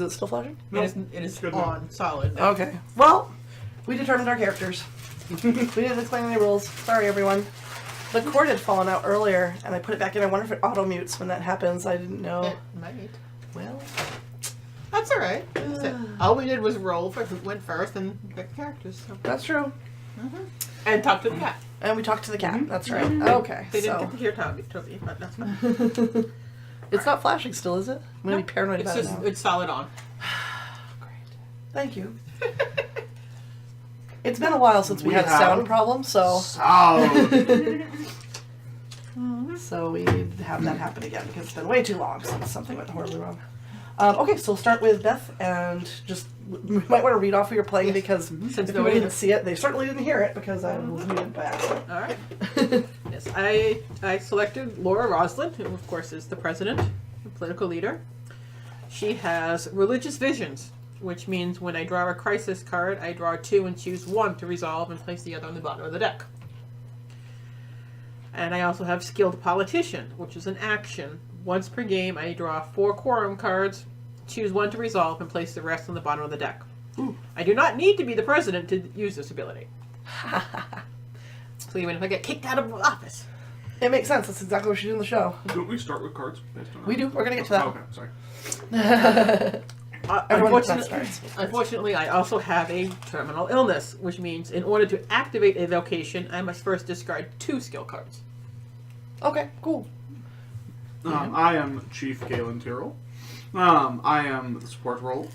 it still flashing? No. It is Good on solid now. Okay. Well, we determined our characters. We didn't explain any rules. Sorry, everyone. The cord had fallen out earlier, and I put it back in. I wonder if it auto-mutes when that happens. I didn't know. It might. Well, That's alright. All we did was roll for who went first and pick the characters. So. that's true. And talk to the cat. And we talked to the cat. That's right. Okay. They didn't so get to hear Toby, but that's fine. it's not flashing still, is it? I'm going to be paranoid about it now. It's solid on. Great. Thank you. It's been a while since we had have sound problems, so... Sound. So we need to have that happen again because it's been way too long since something went horribly wrong. Okay, so we'll start with Beth and just you might want to read off what you're playing because Since if people didn't see it, they certainly didn't hear it because I was muted by accident. Alright. Yes, I selected Laura Roslin, who of course is the president, the political leader. She has religious visions, which means when I draw a crisis card, I draw 2 and choose 1 to resolve and place the other on the bottom of the deck. And I also have Skilled Politician, which is an action. Once per game, I draw 4 quorum cards, choose 1 to resolve, and place the rest on the bottom of the deck. Ooh. I do not need to be the president to use this ability. So even if I get kicked out of office. It makes sense. That's exactly what she did in the show. Don't we start with cards? Based on We do. We're going to get to that. Oh, okay, sorry. Everyone gets starts. Unfortunately, I also have a terminal illness, which means in order to activate a location, I must first discard 2 skill cards. Okay, cool. I am Chief Galen Tyrrell. I am the support role.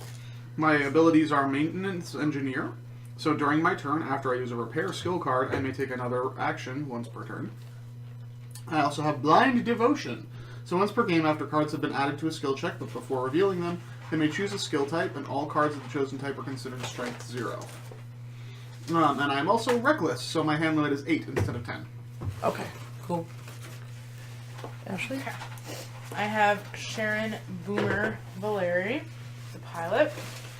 My abilities are Maintenance Engineer. So during my turn, after I use a repair skill card, I may take another action once per turn. I also have Blind Devotion. So once per game, after cards have been added to a skill check, but before revealing them, they may choose a skill type, and all cards of the chosen type are considered Strength 0. And I'm also Reckless, so my hand limit is 8 instead of 10. Okay, cool. Ashley? I have Sharon Boomer Valeri, the pilot.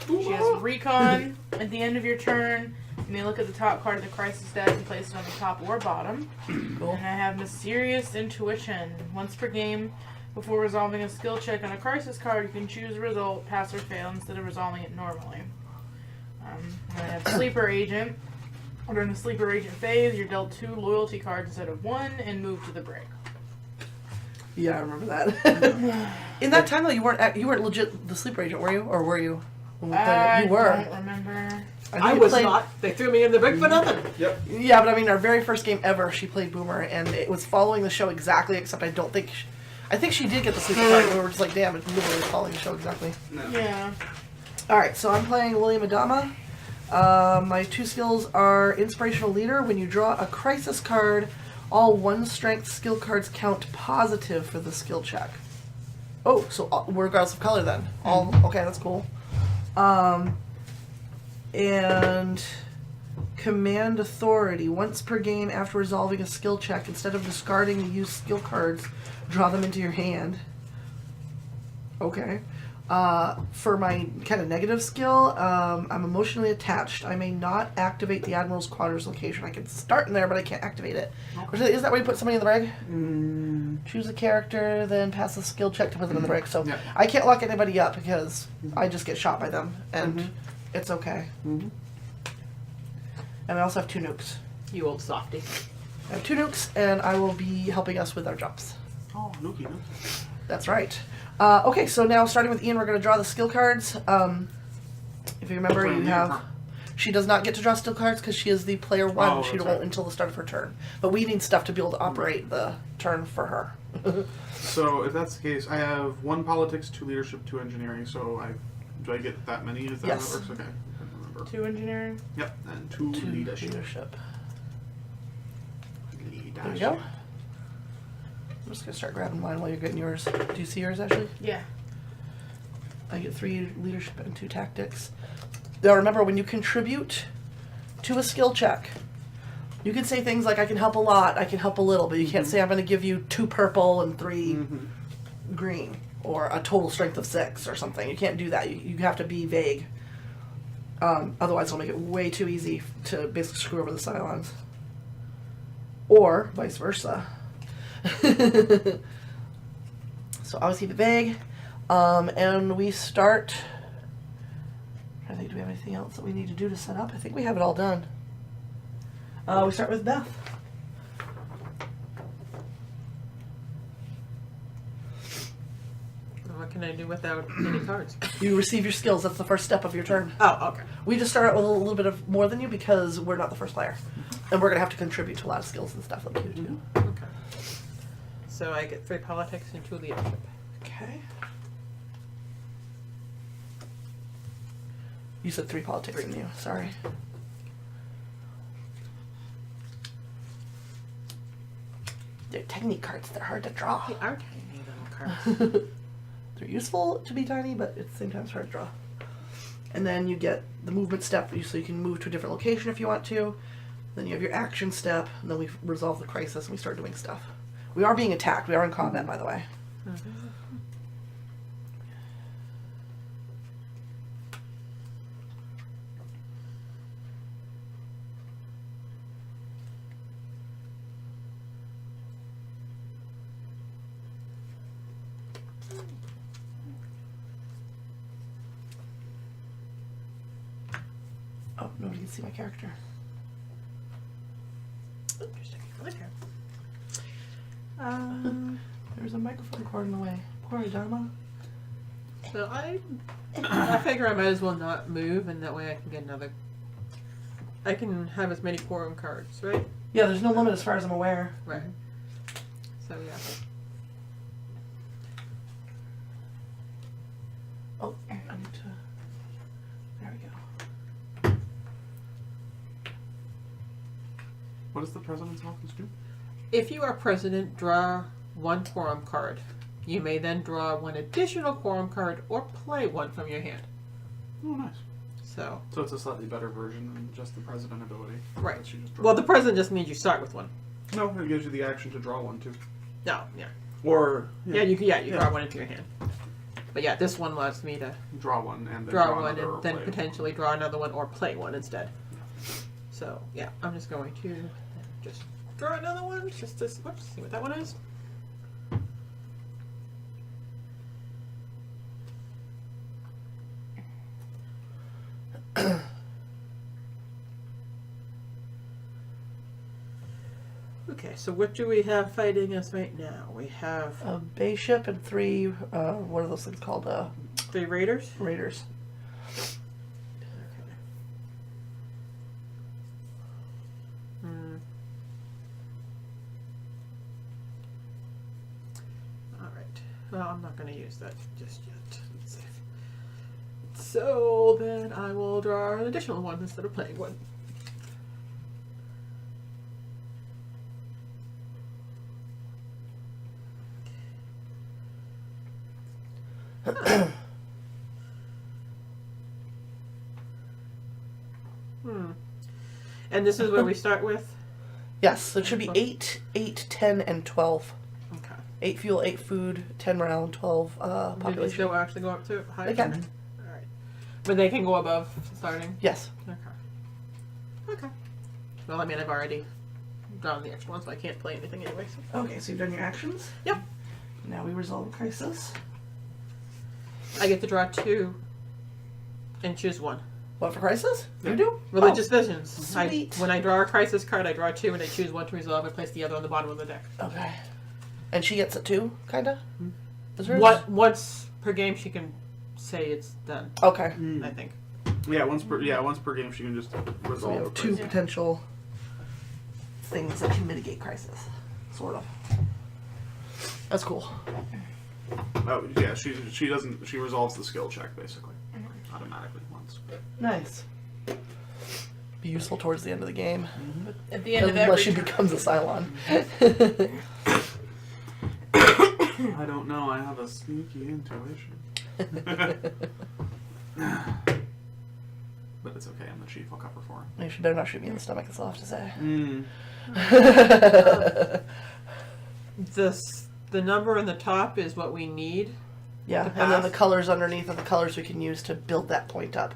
She has Recon. At the end of your turn, you may look at the top card of the crisis deck and place it on the top or bottom. Cool. And I have Mysterious Intuition. Once per game, before resolving a skill check on a crisis card, you can choose a result, pass or fail, instead of resolving it normally. And I have Sleeper Agent. During the Sleeper Agent phase, you're dealt 2 loyalty cards instead of 1 and move to the break. Yeah, I remember that. In that time, though, you weren't legit the sleeper agent, were you? Or were you? When we played it? You were. I don't remember. I was not. They threw me in the break for nothing. Yep. Yeah, but I mean, our very first game ever, she played Boomer, and it was following the show exactly, except I don't think... I think she did get the sleeper card, and we were just like, damn, it's literally following the show exactly. No. Yeah. Alright, so I'm playing William Adama. My 2 skills are Inspirational Leader. When you draw a crisis card, all 1 strength skill cards count positive for the skill check. Oh, so regardless of color then. All okay, that's cool. And Command Authority. Once per game after resolving a skill check, instead of discarding the used skill cards, draw them into your hand. Okay. For my kind of negative skill, I'm emotionally attached. I may not activate the Admiral's Quarters location. I can start in there, but I can't activate it. Okay. Is that where you put somebody in the rig? Choose a character, then pass a skill check to put them in the rig. So Yeah. I can't lock anybody up because I just get shot by them, and it's okay. And I also have 2 nukes. You old softy. I have 2 nukes, and I will be helping us with our jumps. Oh, Nuki. That's right. Okay, so now starting with Ian, we're going to draw the skill cards. If you remember, you have... She does not get to draw skill cards because she is the player 1. Oh, She that's won't right. until the start of her turn. But we need stuff to be able to operate the turn for her. So if that's the case, I have 1 politics, 2 leadership, 2 engineering. So do I get that many? Is that Yes. how it works? Okay. I can't remember. 2 engineering. Yep, and 2 2 leadership. There you go. I'm just going to start grabbing mine while you're getting yours. Do you see yours, Ashley? Yeah. I get 3 leadership and 2 tactics. Now remember, when you contribute to a skill check, you can say things like, I can help a lot, I can help a little, but you can't say I'm going to give you 2 purple and 3 green, or a total strength of 6 or something. You can't do that. You have to be vague. Otherwise it'll make it way too easy to basically screw over the Cylons. Or vice versa. So always keep it vague. And we start I think, do we have anything else that we need to do to set up? I think we have it all done. We start with Beth. What can I do without any cards? You receive your skills. That's the first step of your turn. Oh, okay. We just start out with a little bit of more than you because we're not the first player. And we're going to have to contribute to a lot of skills and stuff like you do. Okay. So I get 3 politics and 2 leadership. Okay. You said 3 politics in you. Sorry. They're technique cards. They're hard to draw. They are tiny little cards. They're useful to be tiny, but at the same time it's hard to draw. And then you get the movement step, so you can move to a different location if you want to. Then you have your action step, and then we resolve the crisis and we start doing stuff. We are being attacked. We are in combat, by the way. Oh, nobody can see my character. Interesting. Okay. There's a microphone cord in the way. Poor Adama. So I figure I might as well not move, and that way I can get another. I can have as many quorum cards, right? Yeah, there's no limit as far as I'm aware. Right. So yeah. Oh, I need to... There we go. What does the president's office do? If you are president, draw 1 quorum card. You may then draw 1 additional quorum card or play 1 from your hand. Oh, nice. So, So it's a slightly better version than just the president ability. right. That you just draw. Well, the president just means you start with 1. No, it gives you the action to draw 1 too. No, yeah. Or You Yeah. draw 1 into your hand. But yeah, this one allows me to draw 1 and then draw 1 another or and then play potentially draw another 1 or play 1 instead. So, yeah, I'm just going to just draw another one just to whoops, see what that one is. Okay, so what do we have fighting us right now? We have A bay ship and 3, what are those things called? 3 raiders. Raiders. Okay. Alright. Well, I'm not going to use that just yet. Let's see. So then I will draw an additional 1 instead of playing 1. And this is where we start with? Yes, so it should be 8, 8, 10, and 12. Okay. 8 fuel, 8 food, 10 morale, and 12 Did this population. still actually go up to high? They can. Alright. But they can go above starting? Yes. Okay. Okay. Well, I mean, I've already drawn the extra one, so I can't play anything anyway. So. Okay, so you've done your actions? Yep. Now we resolve the crisis. I get to draw 2 and choose 1. What for crisis? Yeah. You do? Religious Oh, visions. sweet. When I draw a crisis card, I draw 2 and I choose 1 to resolve. I place the other on the bottom of the deck. Okay. And she gets it too, kinda? Is hers? Once per game, she can say it's done. Okay. I think. Yeah, once per game she can just So we resolve have a 2 crisis. potential things that can mitigate crisis. Sort of. That's cool. Oh yeah, she resolves the skill check basically automatically once. Nice. Be useful towards the end of the game. At the end of Unless every she turn. becomes a Cylon. I don't know. I have a sneaky intuition. But it's okay. I'm the chief. I'll cover for him. Maybe she better not shoot me in the stomach, that's all I have to say. The number on the top is what we need. Yeah, To and then the pass. colors underneath are the colors we can use to build that point up.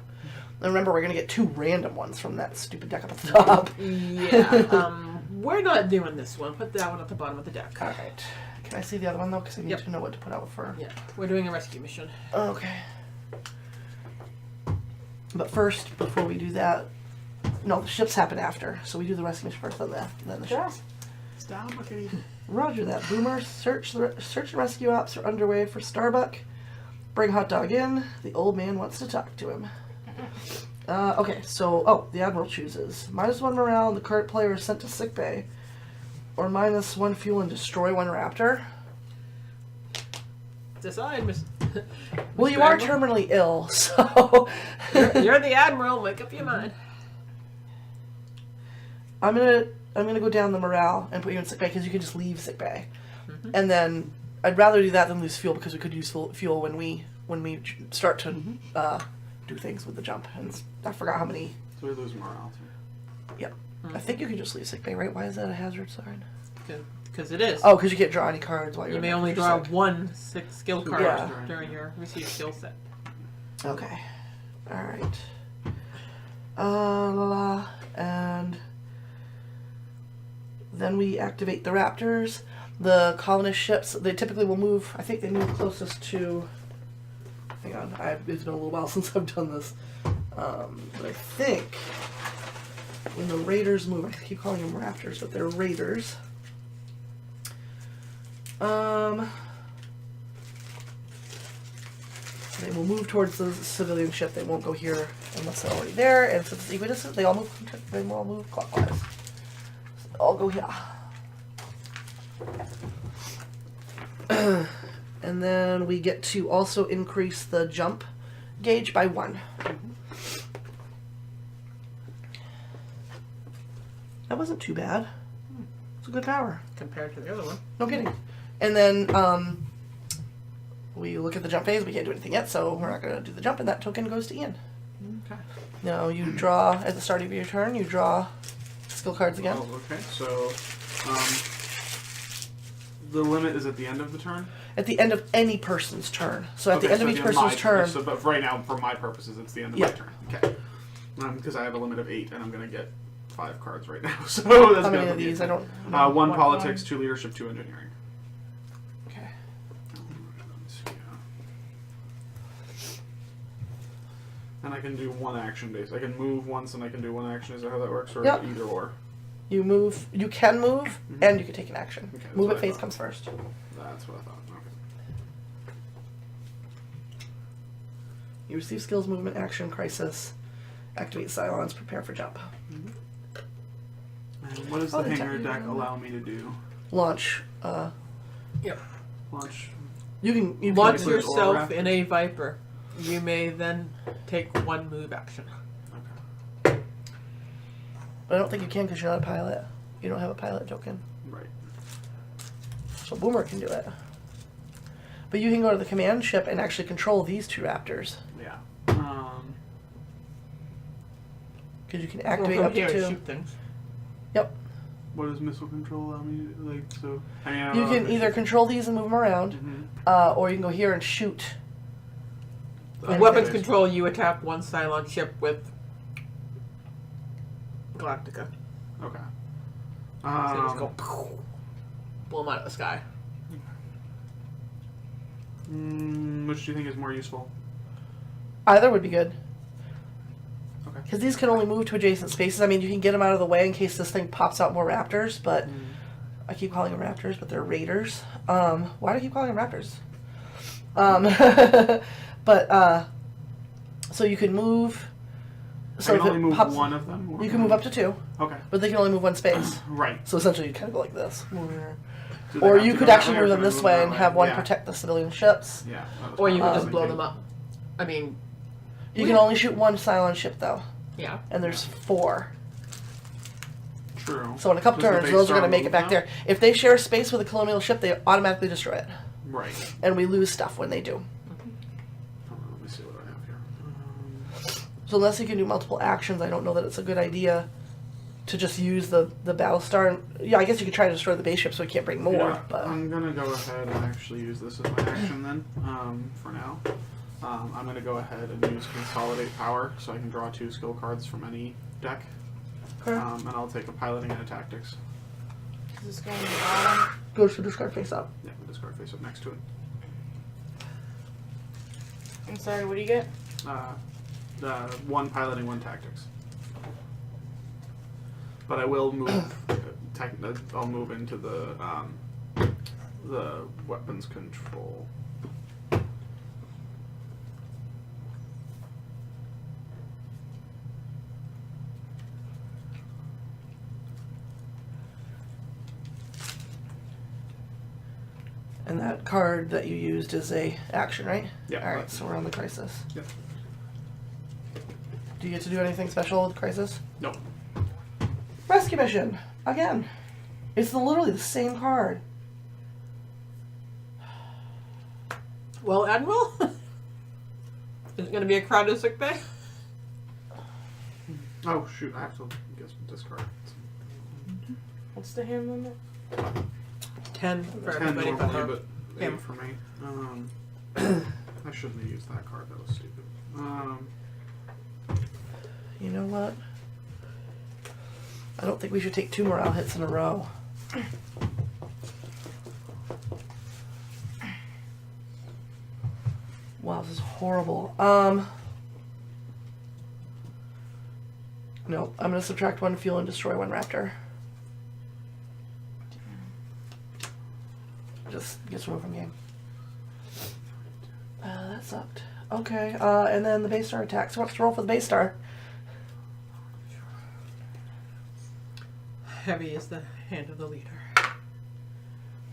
And remember, we're going to get 2 random ones from that stupid deck up at the top. Yeah. We're not doing this one. Put that one at the bottom of the deck. Alright. Can I see the other one, though? Because I need Yep. to know what to put out for... Yeah. We're doing a rescue mission. Okay. But first, before we do that, no, the ships happen after. So we do the rescue mission first, then the Sure. ships. Stop, okay. Roger that. Boomer, search and rescue ops are underway for Starbuck. Bring hot dog in. The old man wants to talk to him. Okay, so the Admiral chooses -1 morale, and the cart player is sent to sickbay, or -1 fuel and destroy 1 raptor. Decide, Miss. Well, you Mr. are Admiral. terminally ill, so You're the admiral. Make up your mind. I'm gonna go down the morale and put you in sickbay because you can just leave sickbay, and then I'd rather do that than lose fuel because we could use fuel when we start to do things with the jump. And I forgot how many. So we lose morale too. Yep, I think you can just leave sickbay, right? Why is that a hazard sign? Because it is. Oh, because you can't draw any cards while you're. You may in only you're draw sick. 1 skill card Yeah. during your received skill set. Okay. All right. And then we activate the Raptors. The colonist ships, they typically will move, I think they move closest to, hang on, it's been a little while since I've done this. But I think when the Raiders move, I keep calling them Raptors, but they're Raiders. They will move towards the civilian ship. They won't go here unless they're already there. And since it's equidistant, they all move clockwise. So they all go here. And then we get to also increase the jump gauge by 1. That wasn't too bad. It's a good power. Compared to the other one. No kidding. And then we look at the jump phase. We can't do anything yet, so we're not going to do the jump, and that token goes to Ian. Okay. Now you draw, at the start of your turn, you draw skill cards again. Oh, okay. So, the limit is at the end of the turn? At the end of any person's turn. So at the Okay, end of so each my person's turn. So, but for right now, for my purposes, it's the end of Yeah. my turn. Okay. Because I have a limit of 8, and I'm going to get 5 cards right now. So that's How gonna many of put me these? at I don't know. 1 What- politics, 2 leadership, 2 engineering. Okay. And I can do 1 action base. I can move once and I can do 1 action. Is that how that works? Or Yep. either or? You move, you can move, and you can take an action. Okay, that's Move what it I phase thought. comes first. That's what I thought. Okay. You receive skills, movement, action, crisis. Activate silence, prepare for jump. And what does Oh, the the hanger tech- deck allow me to do? Launch. Yep. Launch. You can Launch includes all yourself raptors? in a Viper. You may then take 1 move action. Okay. But I don't think you can because you're not a pilot. You don't have a pilot token. Right. So Boomer can do it. But you can go to the command ship and actually control these 2 raptors. Yeah. Because you can Go activate from up here to and 2. shoot things. Yep. What does missile control allow me to, like, so? I mean, I don't You know can if either it's- control these and move them around, Mhm. or you can go here and shoot. With weapons control, you attack 1 Cylon ship with Galactica. Okay. So you just go blow them out of the sky. Which do you think is more useful? Either would be good. Okay. Because these can only move to adjacent spaces. I mean, you can get them out of the way in case this thing pops out more raptors, but I keep calling them raptors, but they're raiders. Why do I keep calling them raptors? But, so you can move. So I if can only it move pops, 1 of them? Or you can move up to 2, Okay. but they can only move 1 space. Right. So essentially you kind of go like this. Move here. Do they Or have you to could go that actually way, or move them can I this move way that and have one Yeah. protect the civilian ships. Yeah. that was Or you what I can was just blow thinking. them up. I mean, You can only shoot 1 Cylon ship though, yeah. and there's 4. True. So in a couple Does the turns, base those are star going to make it move back now? there. If they share a space with a colonial ship, they automatically destroy it, Right. and we lose stuff when they do. Hold on, let me see what I have here. So unless you can do multiple actions, I don't know that it's a good idea to just use the Battlestar. Yeah, I guess you could try to destroy the base ship so we can't bring more. Yeah, But I'm gonna go ahead and actually use this as my action then. For now, I'm gonna go ahead and use consolidate power so I can draw 2 skill cards from any deck. okay. And I'll take a piloting and a tactics. Is this going to the bottom? Goes to discard face up. Yeah, the discard face up next to it. I'm sorry, what do you get? 1 piloting, 1 tactics. But I will move. I'll move into the weapons control. And that card that you used is a action, right? Yeah. Alright, so we're on the crisis. Yep. Do you get to do anything special with crisis? No. Rescue mission! Again. It's literally the same card. Well, Admiral? Is it going to be a crowded sick bay? Oh shoot! I have to discard. What's the hand limit? 10 for 10 everybody but her. normally, but 8 him. for me. I shouldn't have used that card. That was stupid. You know what? I don't think we should take 2 morale hits in a row. Wow, this is horrible. No, I'm gonna subtract 1 fuel and destroy 1 raptor. Just gets removed from game. That sucked. Okay, and then the base star attacks. Who wants to roll for the base star? Heavy is the hand of the leader. I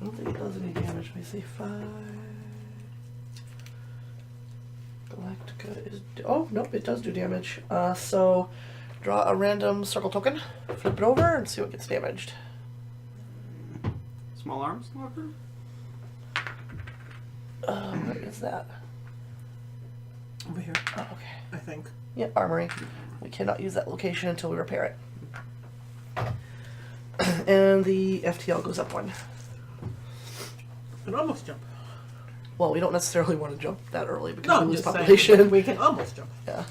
don't think it does any damage. Let me see. 5. Galactica is... Oh, nope, it does do damage. So, draw a random circle token, flip it over, and see what gets damaged. Small arms locker. What is that? Over here, Oh, okay. I think. Yeah, armory. We cannot use that location until we repair it. And the FTL goes up 1. Can almost jump. Well, we don't necessarily want to jump that early because No, we I'm lose just population. saying. We can almost jump. Yeah.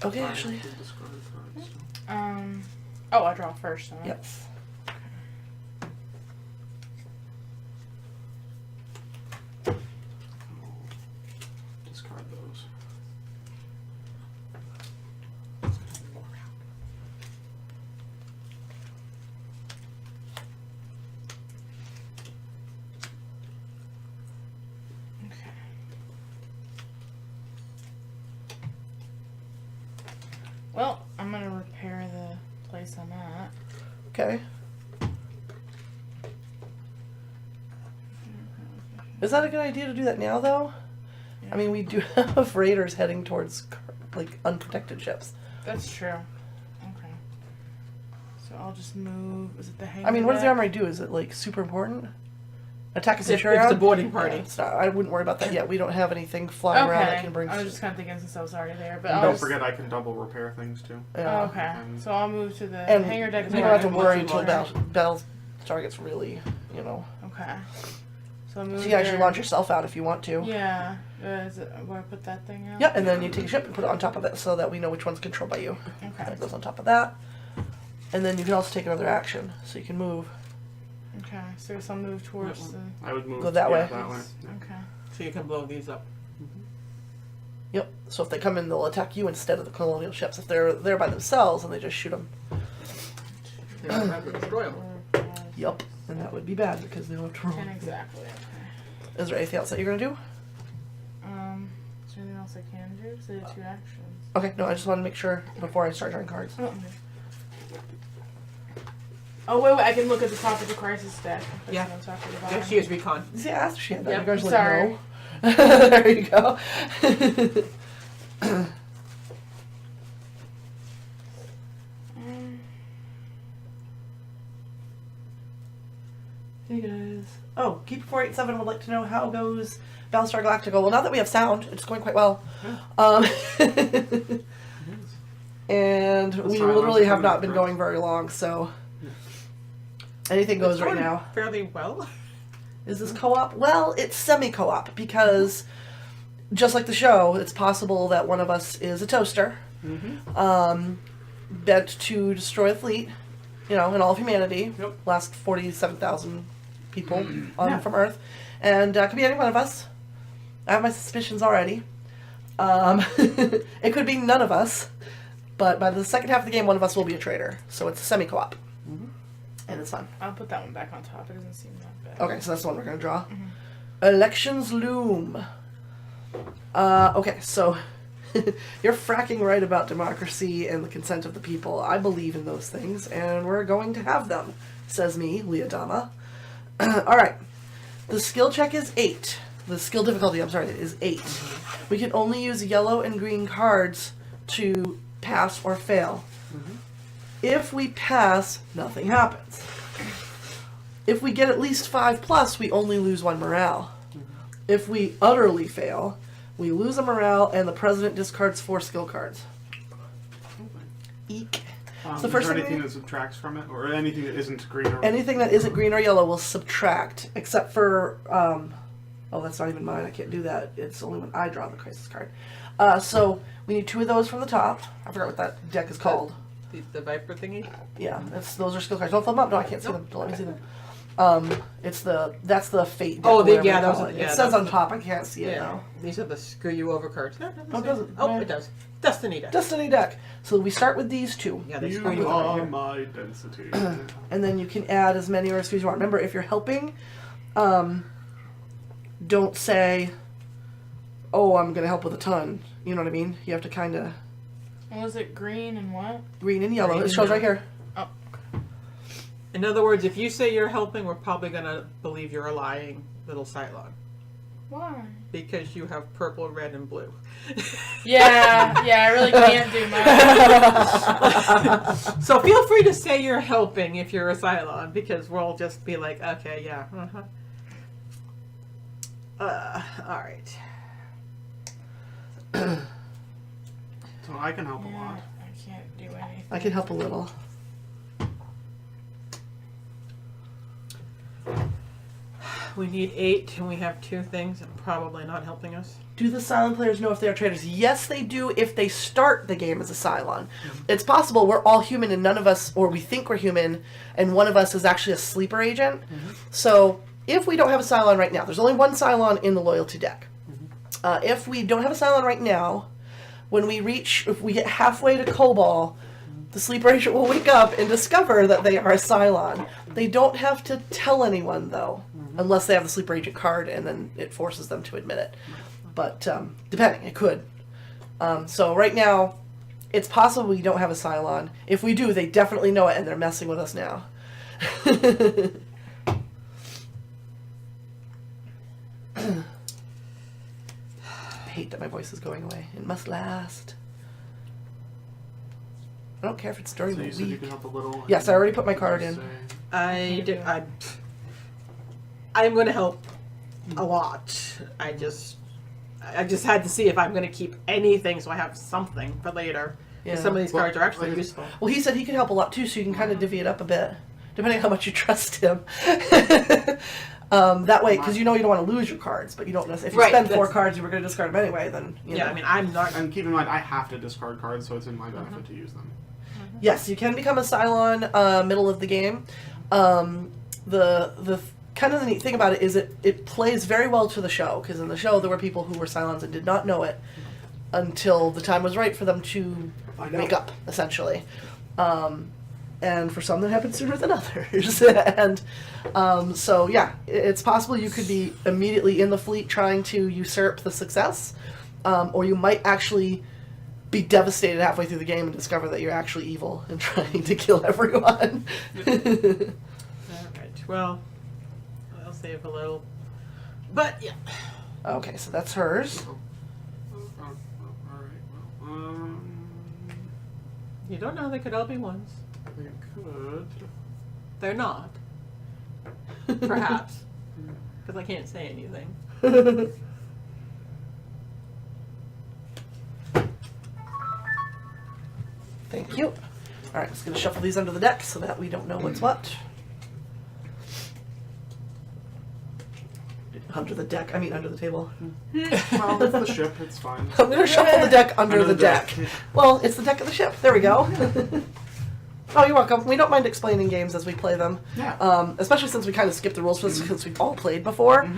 Okay, Fine, actually. I did discard cards, so. Oh, I draw first. Huh? Yes. Discard those. Okay. Well, I'm gonna repair the place I'm at. Okay. Is that a good idea to do that now, though? I mean, we do have raiders heading towards, like, unprotected ships. That's true. Okay. So I'll just move. Is it the hangar? I mean, what does the deck? armory do? Is it, like, super important? Attack a If it's Centurion? the boarding party. Yeah, it's not, I wouldn't worry about that yet. We don't have anything flying around that Okay. can bring... I was just kind of thinking since I was already there, but And I'll don't just, forget, I can double repair things too. Yeah. Oh, okay. And- So I'll move to the And hangar deck. you is don't where have to I'm worry going until to Battlestar gets really, you know... Okay. So I'll move So you actually there. launch yourself out if you want to. Yeah. Is it where I put that thing out? Yeah, and then you take a ship and put it on top of it so that we know which one's controlled by you. Okay. That goes on top of that. And then you can also take another action, so you can move. Okay. So I guess I'll move towards the. I would move Go that way. That way. Yeah. Okay. So you can blow these up. Yep. So if they come in, they'll attack you instead of the colonial ships. If they're there by themselves, and they just shoot them. Yeah, rapid destroy them. Yep. And that would be bad because they don't have to roll. 10 exactly. Okay. Is there anything else that you're gonna do? Is there anything else I can do? Because I did 2 actions. Okay. No, I just want to make sure before I start drawing cards. Oh, okay. Oh wait, I can look at the top of the crisis deck. If Yeah. it's on top of the Yeah, bottom. she is recon. See, I asked if she had that. Yep. You guys Sorry. like, no. There you go. Hey guys. Oh, Keeper487 would like to know how goes Battlestar Galactica. Well, now that we have sound, it's going quite well. And we silence literally is have coming not out been correct. going very long, so anything goes It's right going now. fairly well. Is this co-op? Well, it's semi-co-op because just like the show, it's possible that one of us is a toaster, bent to destroy a fleet, you know, and all of humanity. Yep. Last 47,000 people from Earth, and could be any one of us. I have my suspicions already. It could be none of us, but by the second half of the game, one of us will be a traitor. So it's a semi-co-op. And it's fun. I'll put that one back on top. It doesn't seem that bad. Okay, so that's the one we're going to draw. Elections loom. Okay, so you're fracking right about democracy and the consent of the people. I believe in those things, and we're going to have them, says me, Leodama. Alright, the skill check is 8. The skill difficulty, is 8. We can only use yellow and green cards to pass or fail. If we pass, nothing happens. If we get at least 5+, we only lose 1 morale. If we utterly fail, we lose a morale and the president discards 4 skill cards. Eek. Is the first there thing anything that subtracts from it, or anything that isn't green or anything that isn't green or yellow will subtract, except for oh, that's not even mine. I can't do that. It's only when I draw the crisis card. So we need 2 of those from the top. I forgot what that deck is called. The Viper thingy? Yeah, those are skill cards. Don't flip them up. No, I can't see them. Don't let me see them. That's the fate deck. Oh, whatever yeah, you those call are- it. yeah, It says those on are- top. I can't see it now. These are the screw you over cards. No, Oh, it doesn't. Oh, it does. Destiny deck. Destiny deck. So we start with these 2. Yeah, they screw You you over. are Here. my density. And then you can add as many or as few as you want. Remember, if you're helping, don't say, oh, I'm going to help with a ton. You know what I mean? You have to kind of What was it? Green and what? green and yellow. Green It and shows right yellow. here. Oh. In other words, if you say you're helping, we're probably going to believe you're a lying little Cylon. Why? Because you have purple, red, and blue. Yeah, I really can't do much. So feel free to say you're helping if you're a Cylon, because we'll just be like, okay, yeah, alright. So I can help a Yeah, lot. I can't do anything. I can help a little. We need 8, and we have 2 things, and probably not helping us. Do the Cylon players know if they are traitors? Yes, they do if they start the game as a Cylon. It's possible we're all human and none of us, or we think we're human, and one of us is actually a sleeper agent. So if we don't have a Cylon right now, there's only 1 Cylon in the loyalty deck. If we don't have a Cylon right now, when we if we get halfway to Cobol, the sleeper agent will wake up and discover that they are a Cylon. They don't have to tell anyone, though, unless they have the sleeper agent card, and then it forces them to admit it. But depending, it could. So right now, it's possible we don't have a Cylon. If we do, they definitely know it, and they're messing with us now. I hate that my voice is going away. It must last. I don't care if it's during So the you said you week. can help a little. Yes, I already put my card in. I'm going to help a lot. I just had to see if I'm going to keep anything so I have something for later. 'Cause Yeah. some of these Well, cards are actually like- useful. Well, he said he could help a lot too, so you can kind of divvy it up a bit, depending on how much you trust him. That way, because you know you don't want to lose your cards, but you don't necessarily. If you Right, spend 4 that's- cards, you were going to discard them anyway. Then you Yeah, know. I mean, I'm not. And keep in mind, I have to discard cards, so it's in my benefit to use them. Yes, you can become a Cylon middle of the game. The kind of the neat thing about it is it plays very well to the show, because in the show there were people who were Cylons and did not know it until the time was right for them to wake up, essentially. And for some that happened sooner than others. And so yeah, it's possible you could be immediately in the fleet trying to usurp the success, or you might actually be devastated halfway through the game and discover that you're actually evil and trying to kill everyone. Alright, well, I'll save a little. But, yeah. Okay, so that's hers. Alright, You don't know, they could all be ones. they could. They're not. Perhaps. Because I can't say anything. Thank you. Alright, just gonna shuffle these under the deck so that we don't know what's what. Under the deck, I mean under the table. Well, it's the ship, it's fine. I'm gonna shuffle the deck under the deck. Well, it's the deck of the ship. There we go. Oh, you're welcome. We don't mind explaining games as we play them. Yeah. Especially since we kind of skipped the rules because we've all played before.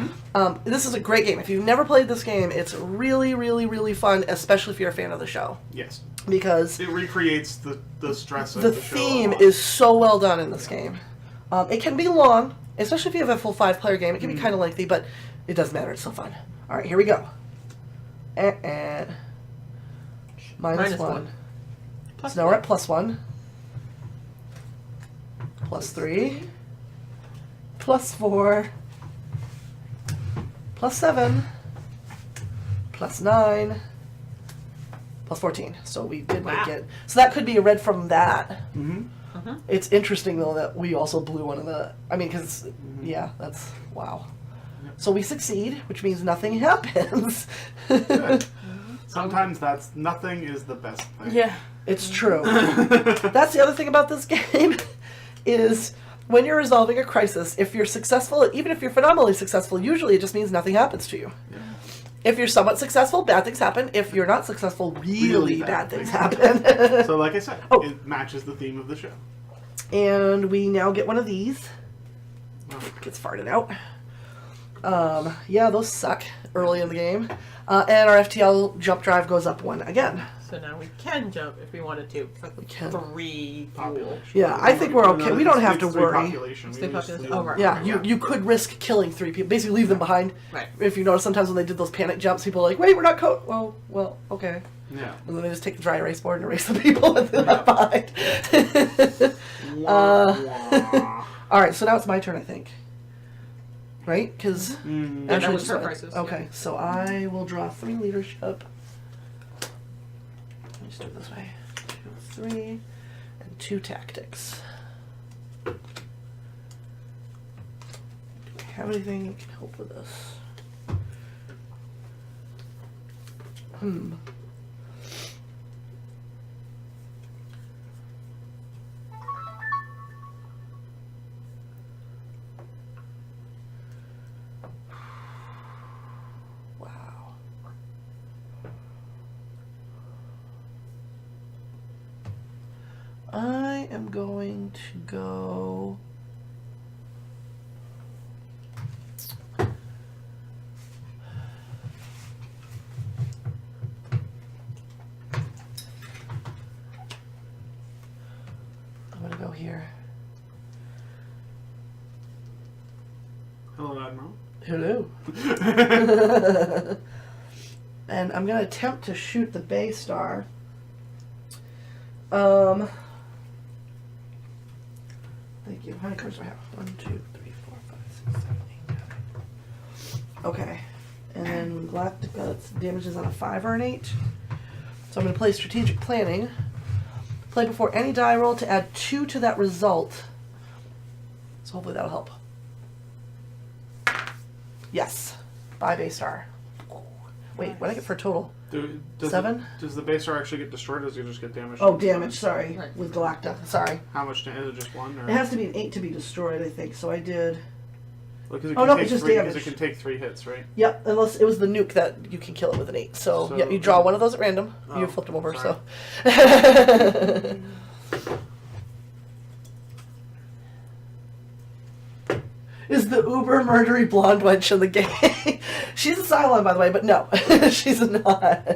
This is a great game. If you've never played this game, it's really, really, really fun, especially if you're a fan of the show. Yes. Because it recreates the stress of the the show. theme is so well done in this game. It can be long, especially if you have a full 5-player game. It can be kind of lengthy, but it doesn't matter. It's still fun. All right, here we go. Minus one. Plus So now we're at +1. +3. +4. +7. +9. +14. So we did make it. So that could be a red from that. Mm-hmm. It's interesting, though, that we also blew one of the... I mean, because, yeah, that's... Wow. So we succeed, which means nothing happens. Good. Sometimes nothing is the best thing. Yeah. It's true. That's the other thing about this game, is when you're resolving a crisis, if you're successful, even if you're phenomenally successful, usually it just means nothing happens to you. Yeah. If you're somewhat successful, bad things happen. If you're not successful, really bad things happen. So like I said, it matches the theme of the show. And we now get one of these. Gets farted out. Yeah, those suck early in the game. And our FTL jump drive goes up 1 again. So now we can jump if we wanted to for the can. 3 Population. Yeah, I think we're okay. We don't have to It's three worry. population. It's We three just population. leave Oh, right. them. Yeah, you could risk killing 3 people. Basically, leave them behind. Right. If you notice, sometimes when they did those panic jumps, people are like, "Wait, we're not well, okay." Yeah. And then they just take the dry erase board and erase the people that they're left behind. Wah, wah. All right, so now it's my turn, I think. Right? Because Yeah, that was her crisis. Okay, so I will draw 3 leadership. Let me just do it this way. 2, 3, and 2 tactics. Do we have anything that can help with this? Wow. I am going to go... I'm going to go here. Hello, Admiral. Hello. And I'm going to attempt to shoot the Bay Star. Thank you. How many cards do I have? 1, 2, 3, 4, 5, 6, 7, 8, 9. Okay. And then Galactica, it's damages on a 5 or an 8. So I'm going to play Strategic Planning. Play before any die roll to add 2 to that result. So hopefully that'll help. Yes. Bye, Bay Star. Wait, what did I get for a total? Does 7? Does the base star actually get destroyed, or does it just get damaged? Oh, damage, sorry. Right. With Galacta. Sorry. How much is it? Just 1? Or? It has to be an 8 to be destroyed, I think. So I did... Well, 'cause it Oh, can no, take it's just 3, damage. 'cause it can take 3 hits, right? Yep, unless it was the nuke that you can kill it with an 8. So yeah, you draw one of those at random. You Oh, flipped them over, sorry. so... Is the uber murdery blonde wench in the game? She's a Cylon, by the way, but no, she's not.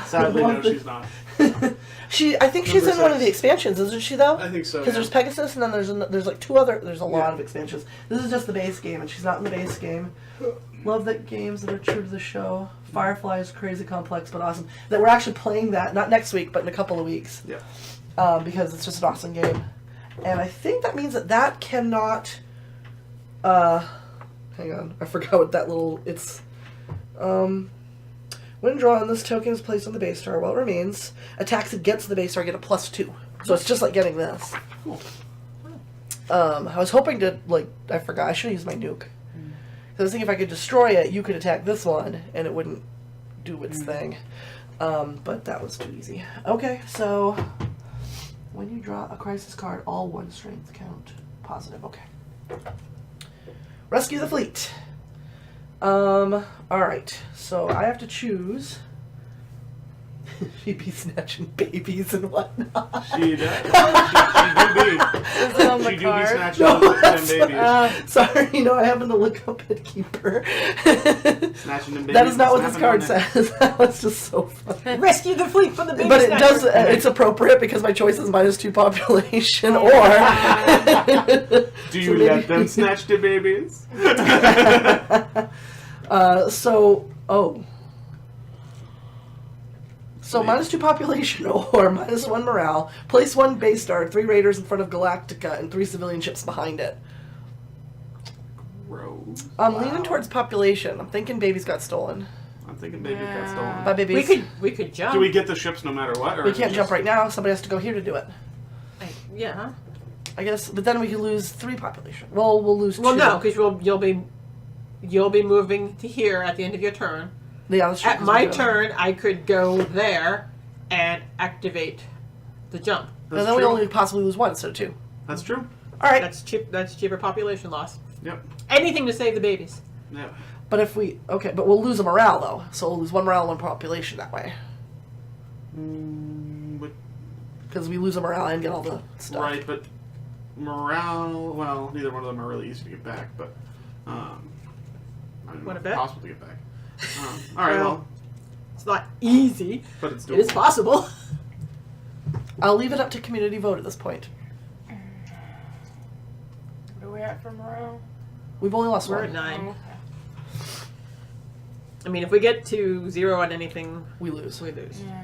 Sadly, no, she's not. I think she's Number in one of the 6. expansions, isn't she? Though I think so. because Yeah. there's Pegasus, and then there's like 2 other. There's a lot Yeah. of expansions. This is just the base game, and she's not in the base game. Love that games that are true to the show. Firefly is crazy complex, but awesome. That we're actually playing that not next week, but in a couple of weeks. Yeah. Because it's just an awesome game. And I think that means that cannot... hang on. I forgot what that little... It's... when drawn, this token is placed on the base star while it remains. Attacks against the base star get a +2. So it's just like getting this. Cool. I was hoping to, I forgot. I should have used my nuke. 'Cause I was thinking if I could destroy it, you could attack this one, and it wouldn't do its thing. But that was too easy. Okay, so... When you draw a crisis card, all 1 strength count. Positive, okay. Rescue the fleet. Alright, so I have to choose She'd be snatching babies and whatnot. She does. She do be. Is it on the She do be card? snatching No, them that's- babies. Sorry, I happened to look up at Keeper. Snatching them babies. That is not what this and card snapping on says. That was just so funny. Rescue the fleet from the baby But it snatcher. does. It's appropriate because my choice is -2 population, or it. Do you So maybe- let them snatch the babies? So -2 population or -1 morale. Place 1 base star, 3 raiders in front of Galactica, and 3 civilian ships behind it. Gross. I'm leaning towards population. I'm thinking babies got stolen. I'm thinking babies got stolen. By babies. We could jump. Do we get the ships no matter what? Or We can't just- jump right now. Somebody has to go here to do it. Yeah. I guess, but then we could lose 3 population. Well, we'll lose 2. Well, no, because you'll be moving to here at the end of your turn. Yeah, that's true, At 'cause my we go- turn, I could go there and activate the jump. And That's then we true. only possibly lose 1 instead of 2. That's true. All right. That's cheap. That's cheaper population loss. Yep. Anything to save the babies. Yep. But if we but we'll lose a morale though. So we'll lose 1 morale, 1 population that way. But, Because we lose a morale and get all the stuff. right, but morale. Well, neither one of them are really easy to get back, but I mean, Wanna bet? possible to get back. All right. Well, It's not easy. but it's doable. It is possible. I'll leave it up to community vote at this point. What are we at for morale? We've only lost We're 1. at 9. Oh, okay. I mean, if we get to 0 on anything, We lose. we lose. Yeah.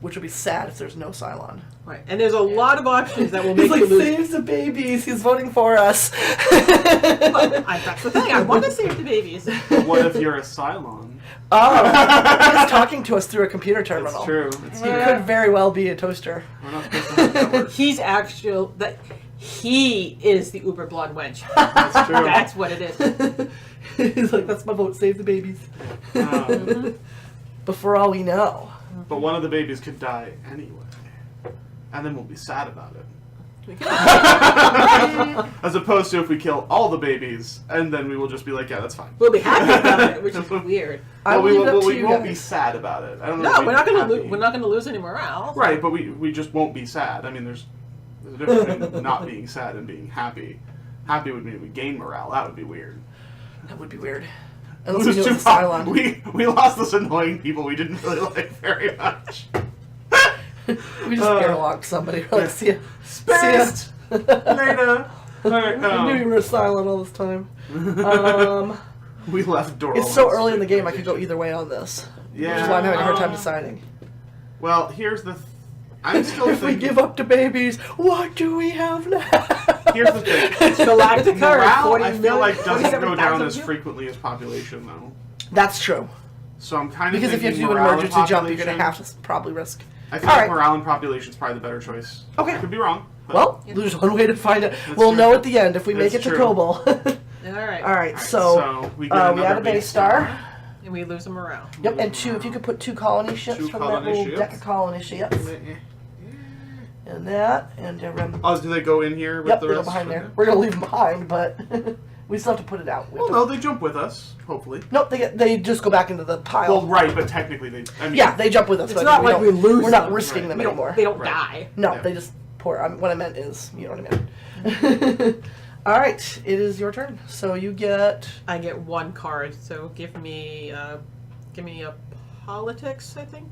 Which would be sad if there's no Cylon. Right. And there's a lot of options that will He's make like, you lose. saves the babies. He's voting for us. That's the thing. I want to save the babies. What if you're a Cylon? Oh, he's talking to us through a computer terminal. It's true. It's He true. could very well be a toaster. We're not supposed to have that word. He's actual that he is the uber blonde wench. That's true. That's what it is. He's like, that's my vote. Save the babies. But for all we know, But one of the babies could die anyway, and then we'll be sad about it. As opposed to if we kill all the babies, and then we will just be like, yeah, that's fine. We'll be happy about it, which is weird. I Well, will leave it up to we you won't be guys. sad about it. I don't know. No, if we're not we'd be gonna happy. we're not gonna lose any morale. Right, but we just won't be sad. I mean, there's a difference between not being sad and being happy. Happy would mean we gain morale. That would be weird. that would be weird. It Unless was we knew it too was a Cylon. we lost this annoying people we didn't really like very much. We just airlocked somebody. We're like, see ya. Spaced! Later! Alright, I knew you were a Cylon all this time. we left Doral. It's so early in the game, I could go either way on this. Yeah. Which is why I'm having a hard time deciding. Well, here's the... I'm still If we thinking... give up to babies, what do we have now? Here's the thing. Galactica, Morale, 40 I feel million- like doesn't go down 47,000 as people? frequently as population, though. That's true. So I'm kind of Because if you have to do an emergency jump, you're going to have to probably risk. I feel All like right. morale and population is probably the better choice. Okay. I could be wrong. But Well, there's one way to find it. That's We'll true. know at the end if we make That's it to true. Kobol. All right. All right, so we, get we another add a base star. And we lose a morale. Yep, and 2. If you could put 2 colony ships 2 from that colony little ships. deck of colony ships. And that, and Oh, do they go in here with yep, the they go rest? behind there. Okay. We're gonna leave them behind, but we still have to put it out. Well, no, they jump with us, hopefully. Nope, they just go back into the pile. Well, right, but technically they. I mean, Yeah, they jump with us. It's but not like don't- we lose We're not them. risking Right. them They don't, anymore. they don't Right. die. No, Yeah. they just pour. What I meant is, you know what I mean. All right, it is your turn. So you get. I get 1 card, so give me a politics, I think.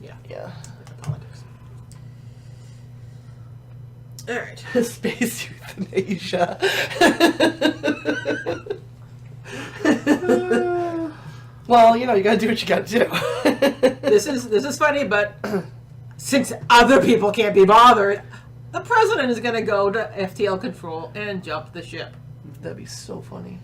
Yeah, Yeah. a politics. All right. Space euthanasia. Well, you gotta do what you gotta do. This is funny, but since other people can't be bothered, the president is going to go to FTL control and jump the ship. That'd be so funny.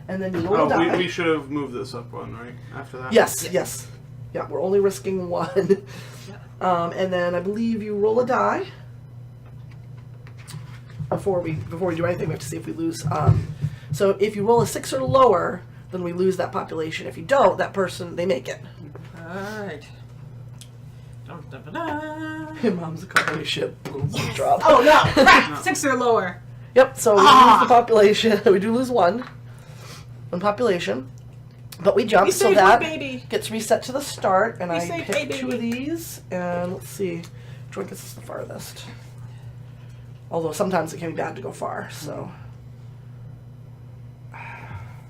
And then you roll Oh, die. we should have moved this up one, right? After that? Yes. Yeah, we're only risking 1. And then I believe you roll a die. Before we do anything, we have to see if we lose. So if you roll a 6 or lower, then we lose that population. If you don't, that person, they make it. All right. Dun, dun, dun, dun. Your mom's a colony ship. Boom, drop. Oh no! Crap! 6 or lower. Yep, so we lose the population. We do lose 1. 1 population. But we jump, We so saved that one baby. gets reset to the start, and We I saved pick a 2 of baby. these, and let's see which one gets us the farthest. Although sometimes it can be bad to go far, so.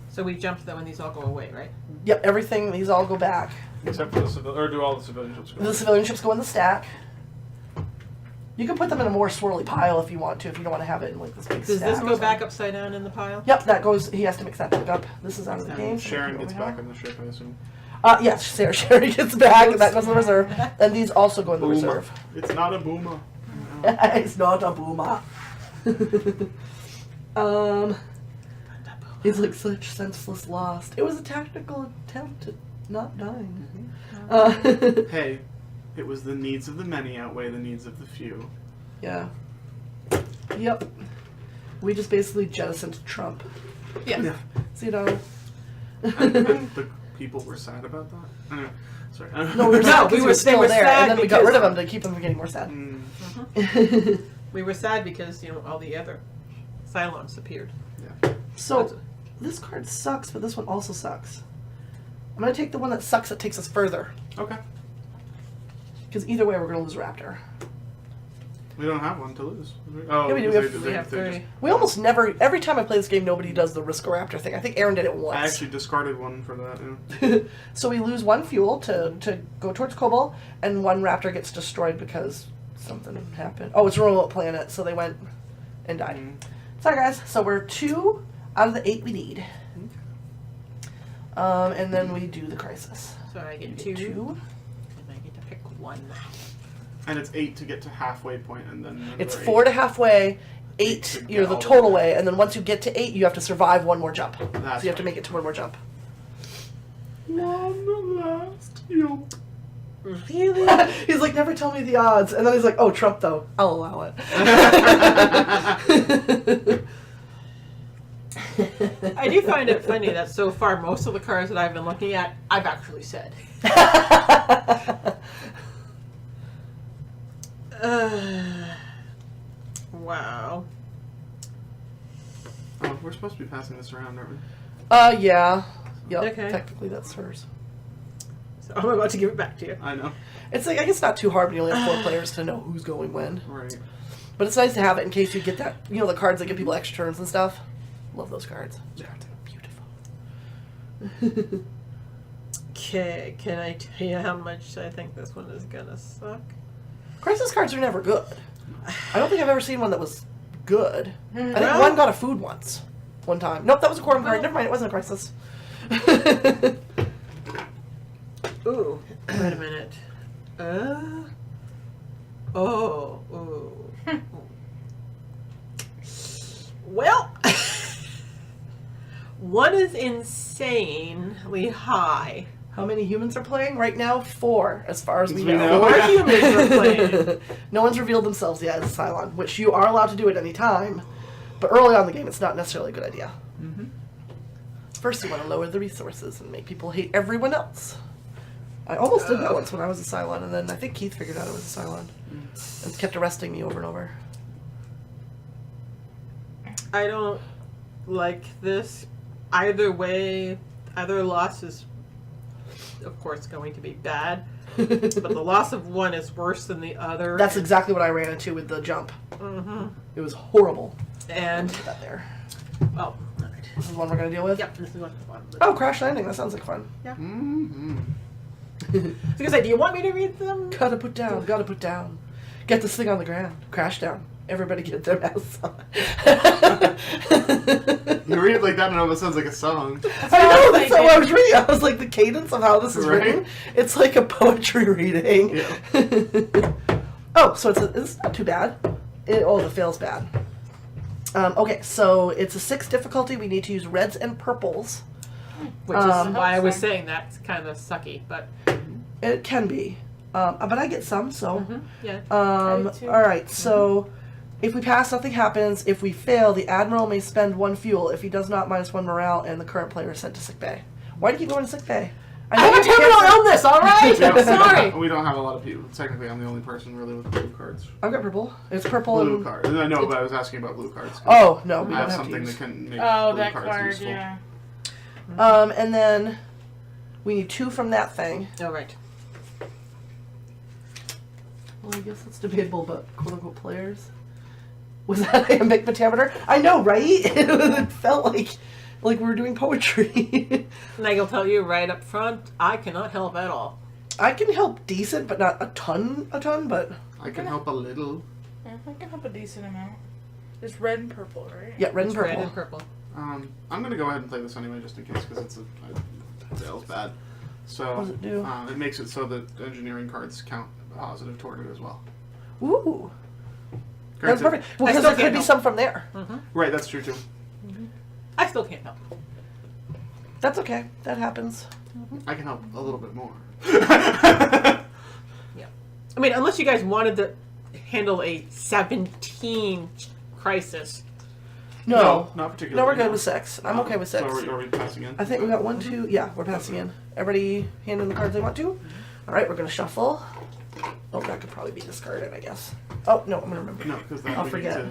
So we jumped though, and these all go away, right? Yep, everything, these all go back. Except for the civilian, or do all the civilian ships go? The civilian ships go in the stack. You can put them in a more swirly pile if you want to, if you don't want to have it in like this big Does stack. this go back upside down in the pile? Yep, that goes, he has to mix that back up. This is out of the game. so Sharon we gets can go back over on the ship, I assume. Yes, Sherry gets back, and that goes in the reserve. And these also go in the Boomer. reserve. It's not a boomer. It's not a boomer. He's like such senseless lost. It was a tactical attempt at not dying. Hey, it was the needs of the many outweigh the needs of the few. Yeah. Yep. We just basically jettisoned Trump. Yeah. So, you know. And the people were sad about that? Anyway, sorry. No, we were sad No, we because he were- was they still were there, sad and then we got because- rid of him to keep him from getting more sad. We were sad because, all the other Cylons appeared. So, this card sucks, but this one also sucks. I'm going to take the one that sucks that takes us further. Okay. Because either way, we're going to lose Raptor. We don't have one to lose. Oh, Yeah, we do. We have 3. We almost never, every time I play this game, nobody does the Risk a Raptor thing. I think Aaron did it once. I actually discarded one for that, yeah. So we lose 1 fuel to go towards Kobol, and 1 Raptor gets destroyed because something happened. Oh, it's a remote planet, so they went and died. Sorry, guys. So we're 2 out of the 8 we need. And then we do the crisis. So I get You 2, get 2. and I get to pick 1. And it's 8 to get to halfway point, and then It's another 4 to halfway, 8 to you're get the all the total way. way, and then once you get to 8, you have to survive 1 more jump. So That's you have to right. make it to 1 more jump. One last jump. Really? He's like, never tell me the odds. And then he's like, oh, Trump, though. I'll allow it. I do find it funny that so far most of the cards that I've been looking at, I've actually said. Wow. Oh, we're supposed to be passing this around, aren't we? Yeah. Yep. Okay. Technically, that's hers. So I'm about to give it back to you. I know. It's like, I guess not too hard when you only have 4 players to know who's going when. Right. But it's nice to have it in case you get that, the cards that give people extra turns and stuff. Love those cards. Those cards are beautiful. Okay, can I tell you how much I think this one is gonna suck? Crisis cards are never good. I don't think I've ever seen one that was good. I think Well- one got a food once. One time. Nope, that was a quorum card. Never mind, it wasn't a crisis. Ooh, wait a minute. Ooh. Well, one is insanely high. How many humans are playing? Right now, 4, as far as we As we know. know. Four humans are playing. No one's revealed themselves yet as a Cylon, which you are allowed to do at any time. But early on in the game, it's not necessarily a good idea. Mm-hmm. First, you want to lower the resources and make people hate everyone else. I almost did that once when I was a Cylon, and then I think Keith figured out I was a Cylon. And kept arresting me over and over. I don't like this. Either way, either loss is, of course, going to be bad. But the loss of one is worse than the other. That's exactly what I ran into with the jump. Mm-hmm. It was horrible. And, Put that there. oh, alright. This is one we're going to deal with? Yep, this is what the bottom of it. Oh, crash landing. That sounds like fun. Mm-hmm. I was gonna say, do you want me to read them? Gotta put down, gotta put down. Get this thing on the ground. Crash down. Everybody get their masks on. You read it like that and it almost sounds like a song. I know, that's how I was reading. I was like, the cadence of how this is Right? written, it's like a poetry reading. Yeah. Oh, so it's not too bad. The fail's bad. Okay, so it's a 6 difficulty. We need to use reds and purples. Which is why I was Helpful. saying that's kind of sucky, but It can be. But I get some, so. yeah. I do too. Alright, so if we pass, nothing happens. If we fail, the Admiral may spend 1 fuel. If he does not, -1 morale, and the current player is sent to sick bay. Why do you keep going to sick bay? I have a you can't- terminal illness, alright? Yeah, I'm sorry. We don't have a lot of people. Technically, I'm the only person really with blue cards. I've got purple. It's purple Blue and... cards. I know, but I was asking about blue cards. Oh, no, we I don't have have to something use. that can make Oh, blue that cards card, useful. yeah. And then We need 2 from that thing. Oh, right. Well, I guess it's debatable, but quote-unquote players. Was that iambic pentameter? I know, right? It felt like we were doing poetry. And I will tell you right up front, I cannot help at all. I can help decent, but not a ton, but... I can help a little. Yeah, I can help a decent amount. It's red and purple, right? Yeah, red and It's purple. red and purple. I'm gonna go ahead and play this anyway, just in case, because it's bad. So What does it do? It makes it so that engineering cards count positive toward it as well. Ooh. Granted- That's perfect. Well, I because still there could can't be help. some from there. Right, that's true too. I still can't help. That's okay. That happens. I can help a little bit more. Yeah. I mean, unless you guys wanted to handle a 17 crisis. No. Not particularly. No, we're good with 6. I'm okay with 6. So are we passing in? I think we got 1, 2. Yeah, we're passing in. Everybody hand in the cards they want to. All right, we're going to shuffle. Oh, that could probably be discarded, I guess. Oh, no, I'm going to remember. No, because then I'll we forget.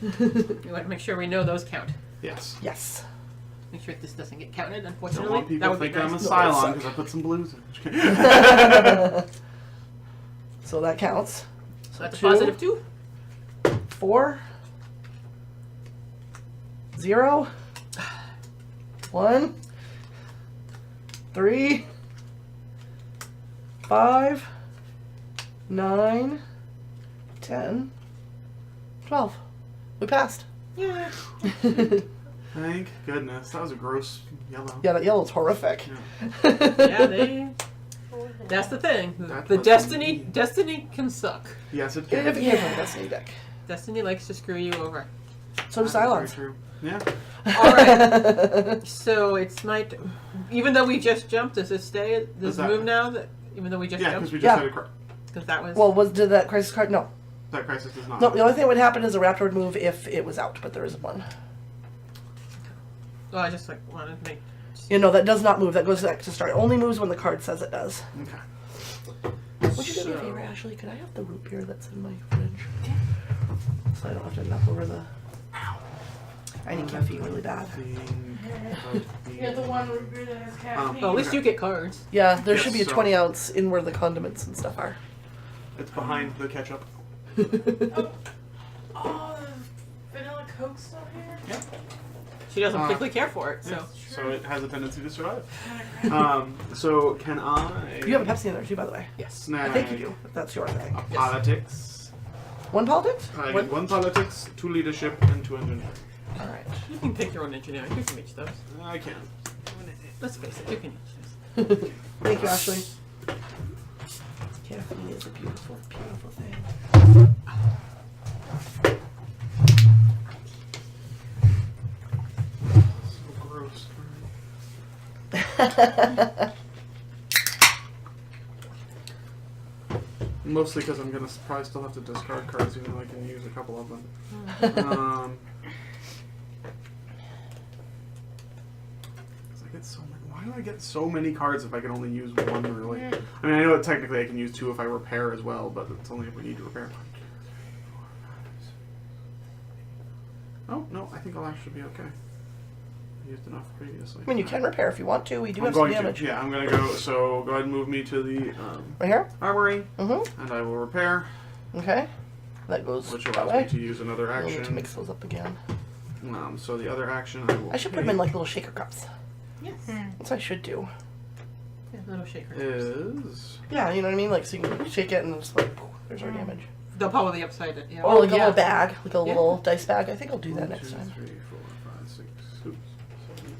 need to... We want to make sure we know those count. Yes. Yes. Make sure this doesn't get counted, Don't unfortunately. want That people would be thinking I'm a nice. No, that Cylon suck. because I put some blues in. So that counts. So that's a 2, positive 2. 4, 0, 1, 3, 5, 9, 10, 12. We passed. Yeah. Thank goodness. That was a gross yellow. Yeah, that yellow's horrific. Yeah, that's the thing. That The was Destiny mean. Destiny can suck. Yes, it If can. it came from a Destiny deck. Destiny likes to screw you over. So do That's very Cylons. true. Yeah. Alright. So it's night. Even though we just jumped, does it stay? Does that- it move now? That even though we just Yeah, because jumped? we just Yeah. had a Because that was. Well, did that crisis card? No. that crisis does not. No, the only thing that would happen is a raptor would move if it was out, but there isn't one. well, I just wanted to make. You know, that does not move. That goes back to start. It only moves when the card says it does. Okay. Would you do me a favor, Ashley? Could I have the root beer that's in my fridge? So I don't have to knock over the... I need caffeine really bad. You're the one root beer that has caffeine. Well, at least you get cards. Yeah, there Yes, should be a so- 20 ounce in where the condiments and stuff are. It's behind the ketchup. Oh, the vanilla Coke still here? Yeah. She doesn't particularly care for it, so. Yes. So it has a tendency to survive. So can I? You have a Pepsi in there too, by the way. Yes. Snag I think you do, if that's your thing. A politics. 1 politics? I What- get 1 politics, 2 leadership, and 2 engineering. Alright. You can pick your own engineering. You can each those. I can. Let's face it, you can each those. Thank you, Ashley. Caffeine is a beautiful, beautiful thing. So gross. Mostly because I'm gonna probably still have to discard cards, even though I can use a couple of them. 'Cause I get so many. Why do I get so many cards if I can only use 1? Really? I mean, I know that technically I can use 2 if I repair as well, but it's only if we need to repair. Oh no, I think I'll actually be okay. I used enough previously. I mean, you can repair if you want to. We do I'm have some going damage. to. Yeah, I'm gonna go. So go ahead and move me to the Right here? armory, Mm-hmm. and I will repair, Okay. That goes which that allows way. me to use another We'll need to action. mix those up again. So the other action I will. I should put them in like little shaker cups. Yes. That's what I should do. Yeah, little shaker. Is Yeah, you know what I mean? Like, so you can shake it and it's like, poof, there's our damage. They'll probably upside it. Yeah. Or like a yeah. little bag, like a Yeah. little dice bag. I think I'll do that 1, next 2, time. 3, 4, 5, 6. Oops. 7,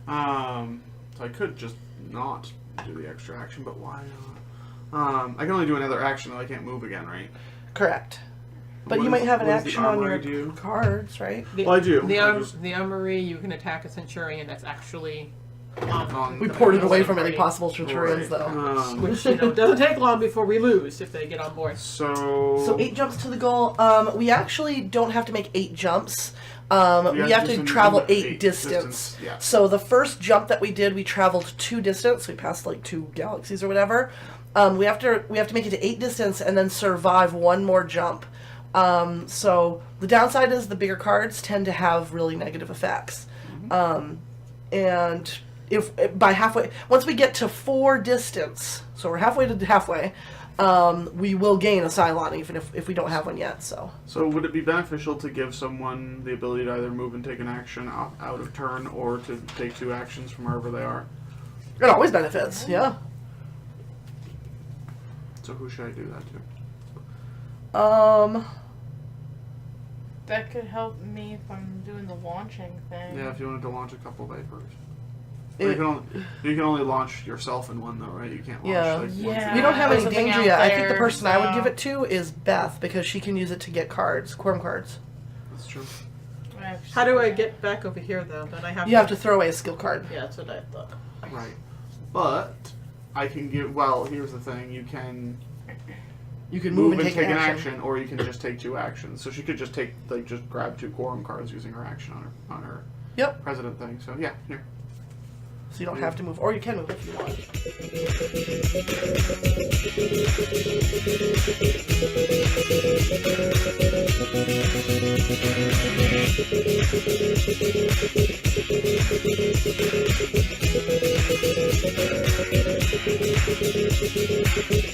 8. So I could just not do the extra action, but why not? I can only do another action, though I can't move again, right? Correct. But What you is- might have an what does the action on your armory do? cards, right? Well, I do. The, I just- the armory, you can attack a centurion that's actually On We the poured it battlefield. away from any Right. possible Centurions, Right. though. which doesn't take long before we lose if they get on board. So 8 jumps to the goal. We actually don't have to make 8 jumps. We have to just travel in the 8 distance. Yeah. So the first jump that we did, we traveled 2 distance. We passed like 2 galaxies or whatever. We have to make it to 8 distance and then survive 1 more jump. So the downside is the bigger cards tend to have really negative effects. And if by halfway, once we get to 4 distance, so we're halfway to halfway, we will gain a Cylon even if we don't have one yet. So would it be beneficial to give someone the ability to either move and take an action out of turn, or to take 2 actions from wherever they are? it always benefits. Yeah. So who should I do that to? That could help me if I'm doing the launching thing. Yeah, if you wanted to launch a couple vapors. It- You can only launch yourself in one though, right? You can't launch Yeah. like one. Yeah. We don't have any Something danger out yet. I think the there, person I would so- give it to is Beth because she can use it to get cards, quorum cards. That's true. Actually, How do I get back over here though? Then I have You have to throw away a skill card. Yeah, that's what I thought. Right. But I can give. Well, here's the thing. You can You can move and take an action. action, or you can just take 2 actions. So she could just just grab 2 quorum cards using her action on her Yep. president thing. So yeah, here. So you don't have to move, or you can move if you want.